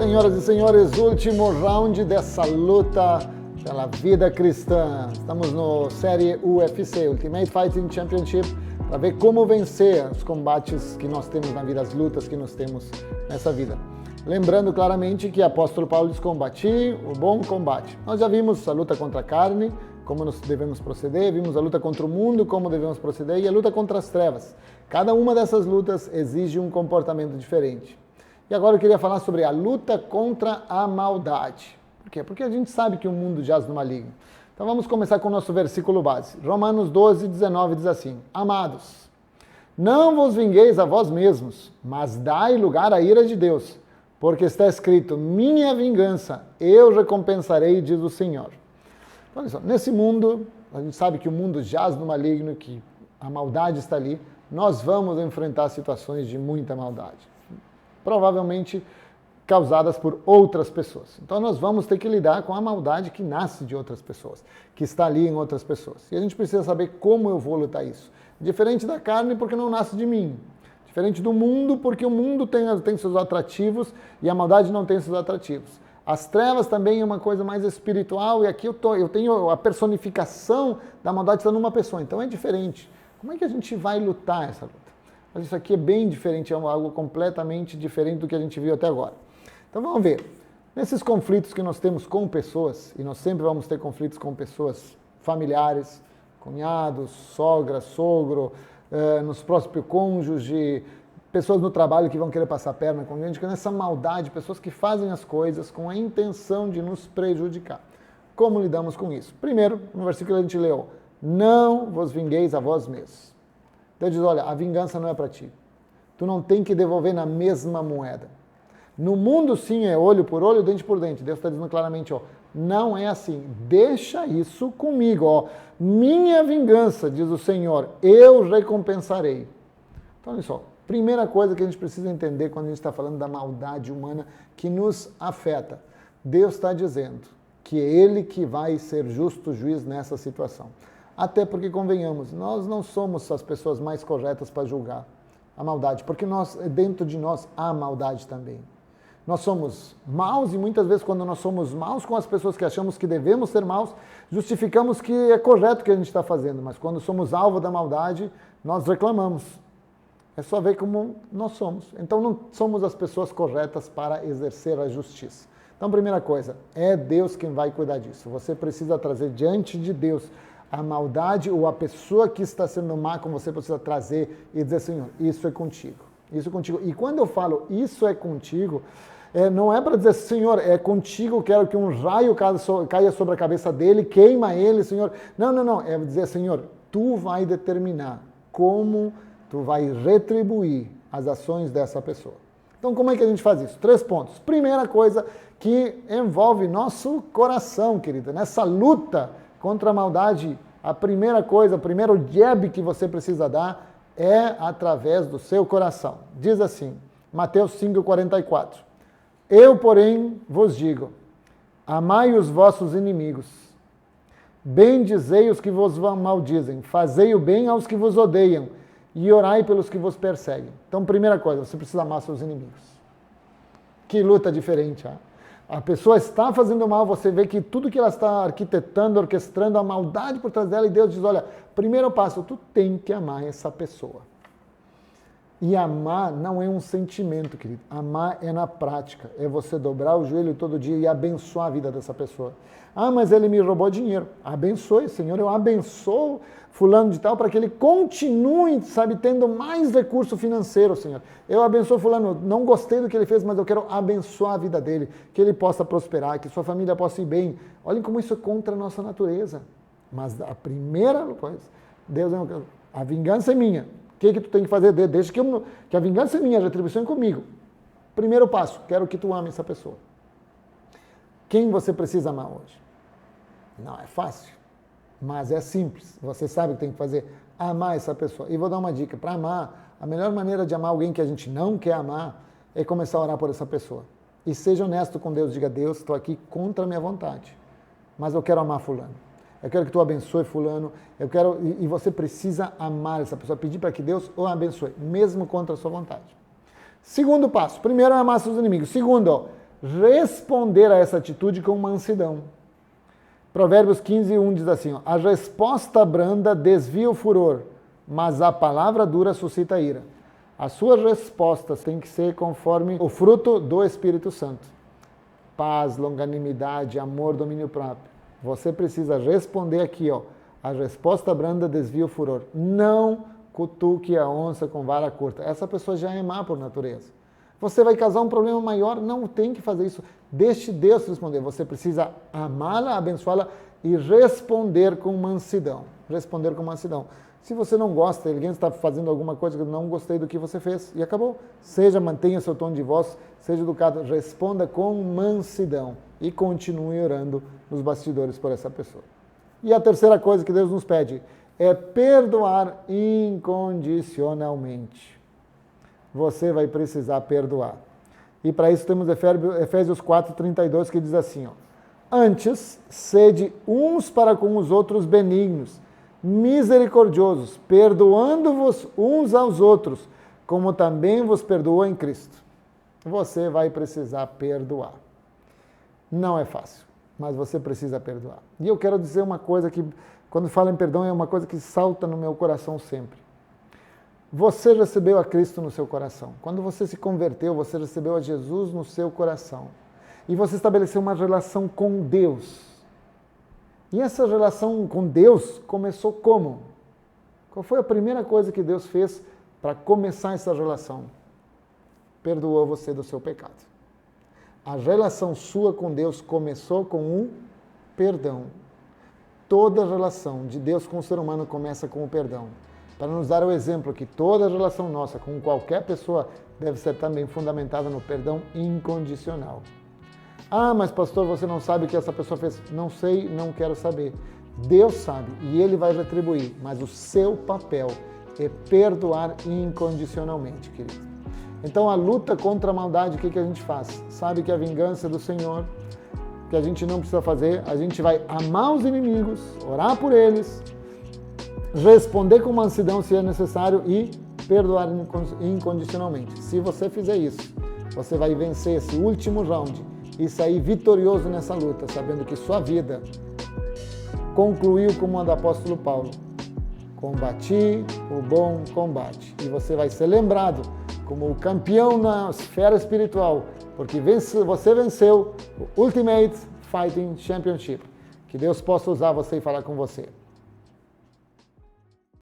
Senhoras e senhores, último round dessa luta pela vida cristã. Estamos no série UFC, Ultimate Fighting Championship, para ver como vencer os combates que nós temos na vida, as lutas que nós temos nessa vida. Lembrando claramente que o apóstolo Paulo diz: combati o bom combate. Nós já vimos a luta contra a carne, como nós devemos proceder, vimos a luta contra o mundo, como devemos proceder, e a luta contra as trevas. Cada uma dessas lutas exige um comportamento diferente. E agora eu queria falar sobre a luta contra a maldade. Por quê? Porque a gente sabe que o mundo jaz no maligno. Então vamos começar com o nosso versículo base. Romanos 12, 19 diz assim: Amados, não vos vingueis a vós mesmos, mas dai lugar à ira de Deus, porque está escrito: minha vingança, eu recompensarei, diz o Senhor. Então, olha só, nesse mundo, a gente sabe que o mundo jaz no maligno, que a maldade está ali, nós vamos enfrentar situações de muita maldade, provavelmente causadas por outras pessoas. Então nós vamos ter que lidar com a maldade que nasce de outras pessoas, que está ali em outras pessoas. E a gente precisa saber como eu vou lutar isso. Diferente da carne, porque não nasce de mim. Diferente do mundo, porque o mundo tem seus atrativos e a maldade não tem seus atrativos. As trevas também é uma coisa mais espiritual, e aqui eu tenho a personificação da maldade está numa pessoa, então é diferente. Como é que a gente vai lutar essa luta? Mas isso aqui é bem diferente, é algo completamente diferente do que a gente viu até agora. Então vamos ver. Nesses conflitos que nós temos com pessoas, e nós sempre vamos ter conflitos com pessoas familiares, cunhados, sogra, sogro, nos próprios cônjuges, pessoas no trabalho que vão querer passar a perna com a gente, que nessa maldade, pessoas que fazem as coisas com a intenção de nos prejudicar. Como lidamos com isso? Primeiro, no versículo que a gente leu: não vos vingueis a vós mesmos. Deus diz: olha, a vingança não é para ti. Tu não tem que devolver na mesma moeda. No mundo, sim, é olho por olho, dente por dente. Deus está dizendo claramente, ó, não é assim. Deixa isso comigo, ó. Minha vingança, diz o Senhor, eu recompensarei. Então, olha só. Primeira coisa que a gente precisa entender quando a gente está falando da maldade humana que nos afeta. Deus está dizendo que é Ele que vai ser justo juiz nessa situação. Até porque, convenhamos, nós não somos as pessoas mais corretas para julgar a maldade, porque dentro de nós há maldade também. Nós somos maus e muitas vezes quando nós somos maus com as pessoas que achamos que devemos ser maus, justificamos que é correto o que a gente está fazendo, mas quando somos alvo da maldade, nós reclamamos. É só ver como nós somos. Então não somos as pessoas corretas para exercer a justiça. Então, primeira coisa, é Deus quem vai cuidar disso. Você precisa trazer diante de Deus a maldade ou a pessoa que está sendo má, como você precisa trazer e dizer: Senhor, isso é contigo. Isso é contigo. E quando eu falo isso é contigo, não é para dizer: Senhor, é contigo, quero que um raio caia sobre a cabeça dele, queima ele, Senhor. Não, não, não. É dizer: Senhor, tu vai determinar como tu vai retribuir as ações dessa pessoa. Então, como é que a gente faz isso? 3 pontos. Primeira coisa que envolve nosso coração, querida. Nessa luta contra a maldade, a primeira coisa, o primeiro jab que você precisa dar é através do seu coração. Diz assim, Mateus 5,44. Eu, porém, vos digo, amai os vossos inimigos, bendizei os que vos maldizem, fazei o bem aos que vos odeiam, e orai pelos que vos perseguem. Então, primeira coisa, você precisa amar seus inimigos. Que luta diferente, hein? A pessoa está fazendo mal, você vê que tudo que ela está arquitetando, orquestrando, a maldade por trás dela, e Deus diz: olha, primeiro passo, tu tem que amar essa pessoa. E amar não é um sentimento, querido. Amar é na prática. É você dobrar o joelho todo dia e abençoar a vida dessa pessoa. Ah, mas ele me roubou dinheiro. Abençoe, Senhor. Eu abençoo fulano de tal para que ele continue, sabe, tendo mais recurso financeiro, Senhor. Eu abençoo fulano. Não gostei do que ele fez, mas eu quero abençoar a vida dele. Que ele possa prosperar, que sua família possa ir bem. Olhem como isso é contra a nossa natureza. Mas a primeira coisa, Deus, a vingança é minha. O que tu tem que fazer? Deixa que a vingança é minha, a retribuição é comigo. Primeiro passo, quero que tu ame essa pessoa. Quem você precisa amar hoje? Não é fácil, mas é simples. Você sabe o que tem que fazer? Amar essa pessoa. E vou dar uma dica. Para amar, a melhor maneira de amar alguém que a gente não quer amar é começar a orar por essa pessoa. E seja honesto com Deus. Diga: Deus, estou aqui contra a minha vontade, mas eu quero amar fulano. Eu quero que tu abençoe fulano, e você precisa amar essa pessoa, pedir para que Deus o abençoe, mesmo contra a sua vontade. Segundo passo, primeiro é amar seus inimigos. Segundo, responder a essa atitude com mansidão. Provérbios 15:1 diz assim, ó, a resposta branda desvia o furor, mas a palavra dura suscita ira. As suas respostas têm que ser conforme o fruto do Espírito Santo. Paz, longanimidade, amor, domínio próprio. Você precisa responder aqui, ó. A resposta branda desvia o furor. Não cutuque a onça com vara curta. Essa pessoa já é má por natureza. Você vai causar um problema maior, não tem que fazer isso. Deixe Deus responder. Você precisa amá-la, abençoá-la e responder com mansidão. Responder com mansidão. Se você não gosta, alguém está fazendo alguma coisa que eu não gostei do que você fez, e acabou. Mantenha seu tom de voz, seja educado, responda com mansidão e continue orando nos bastidores por essa pessoa. E a terceira coisa que Deus nos pede é perdoar incondicionalmente. Você vai precisar perdoar. E para isso temos Efésios 4:32 que diz assim, ó, antes, sede uns para com os outros benignos, misericordiosos, perdoando-vos uns aos outros, como também vos perdoou em Cristo. Você vai precisar perdoar. Não é fácil, mas você precisa perdoar. E eu quero dizer uma coisa que, quando falo em perdão, é uma coisa que salta no meu coração sempre. Você recebeu a Cristo no seu coração. Quando você se converteu, você recebeu a Jesus no seu coração. E você estabeleceu uma relação com Deus. E essa relação com Deus começou como? Qual foi a primeira coisa que Deus fez para começar essa relação? Perdoou você do seu pecado. A relação sua com Deus começou com um perdão. Toda relação de Deus com o ser humano começa com o perdão. Para nos dar o exemplo que toda relação nossa com qualquer pessoa deve ser também fundamentada no perdão incondicional. Ah, mas pastor, você não sabe o que essa pessoa fez. Não sei, não quero saber. Deus sabe e Ele vai retribuir, mas o seu papel é perdoar incondicionalmente, querido. Então a luta contra a maldade, o que a gente faz? Sabe que a vingança é do Senhor, que a gente não precisa fazer, a gente vai amar os inimigos, orar por eles, responder com mansidão se é necessário e perdoar incondicionalmente. Se você fizer isso, você vai vencer esse último round e sair vitorioso nessa luta, sabendo que sua vida concluiu como a do apóstolo Paulo. Combati o bom combate. E você vai ser lembrado como o campeão na esfera espiritual, porque você venceu o Ultimate Fighting Championship. Que Deus possa usar você e falar com você.